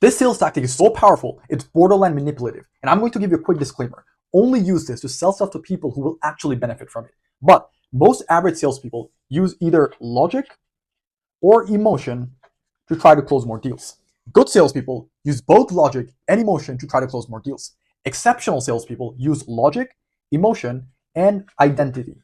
This sales tactic is so powerful, it's borderline manipulative. And I'm going to give you a quick disclaimer. Only use this to sell stuff to people who will actually benefit from it. But most average salespeople use either logic or emotion to try to close more deals. Good salespeople use both logic and emotion to try to close more deals. Exceptional salespeople use logic, emotion, and identity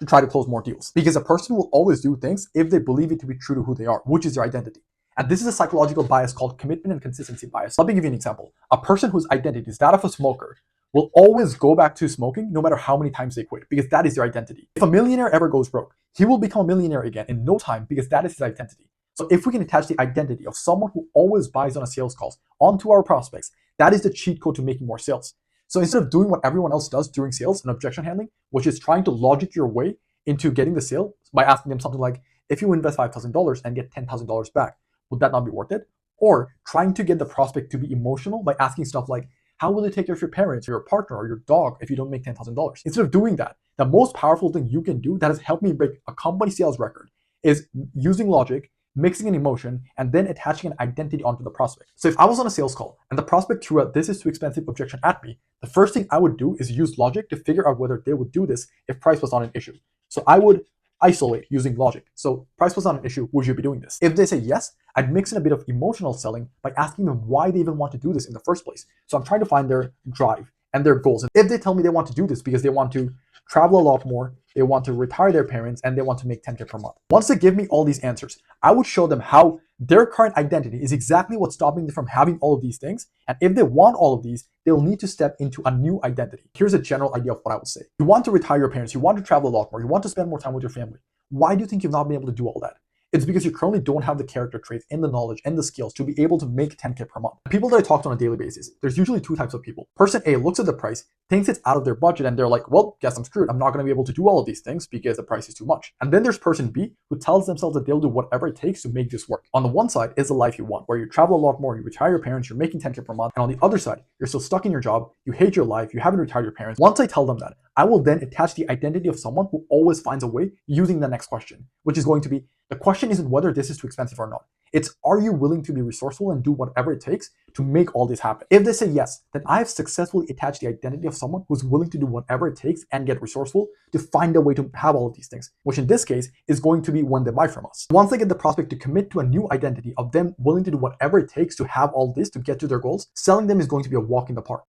to try to close more deals. Because a person will always do things if they believe it to be true to who they are, which is their identity. And this is a psychological bias called commitment and consistency bias. Let me give you an example. A person whose identity is that of a smoker will always go back to smoking no matter how many times they quit, because that is their identity. If a millionaire ever goes broke, he will become a millionaire again in no time, because that is his identity. So if we can attach the identity of someone who always buys on a sales calls onto our prospects, that is the cheat code to making more sales. So instead of doing what everyone else does during sales and objection handling, which is trying to logic your way into getting the sale by asking them something like, if you invest $5,000 and get $10,000 back, would that not be worth it? Or trying to get the prospect to be emotional by asking stuff like, how will you take care of your parents or your partner or your dog if you don't make $10,000? Instead of doing that, the most powerful thing you can do that has helped me break a company sales record is using logic, mixing an emotion, and then attaching an identity onto the prospect. So if I was on a sales call and the prospect threw out "this is too expensive" objection at me, the first thing I would do is use logic to figure out whether they would do this if price was not an issue. So I would isolate using logic. So price was not an issue, would you be doing this? If they say yes, I'd mix in a bit of emotional selling by asking them why they even want to do this in the first place. So I'm trying to find their drive and their goals. And if they tell me they want to do this because they want to travel a lot more, they want to retire their parents, and they want to make 10K per month. Once they give me all these answers, I would show them how their current identity is exactly what's stopping them from having all of these things. And if they want all of these, they'll need to step into a new identity. Here's a general idea of what I would say. You want to retire your parents, you want to travel a lot more, you want to spend more time with your family. Why do you think you've not been able to do all that? It's because you currently don't have the character traits and the knowledge and the skills to be able to make 10K per month. People that I talk to on a daily basis, there's usually two types of people. Person A looks at the price, thinks it's out of their budget, and they're like, well, guess I'm screwed. I'm not going to be able to do all of these things because the price is too much. And then there's person B who tells themselves that they'll do whatever it takes to make this work. On the one side is the life you want, where you travel a lot more, you retire your parents, you're making 10K per month. And on the other side, you're still stuck in your job, you hate your life, you haven't retired your parents. Once I tell them that, I will then attach the identity of someone who always finds a way using the next question, which is going to be, the question isn't whether this is too expensive or not. It's, are you willing to be resourceful and do whatever it takes to make all this happen? If they say yes, then I have successfully attached the identity of someone who's willing to do whatever it takes and get resourceful to find a way to have all of these things, which in this case is going to be when they buy from us. Once they get the prospect to commit to a new identity of them willing to do whatever it takes to have all this to get to their goals, selling them is going to be a walk in the park.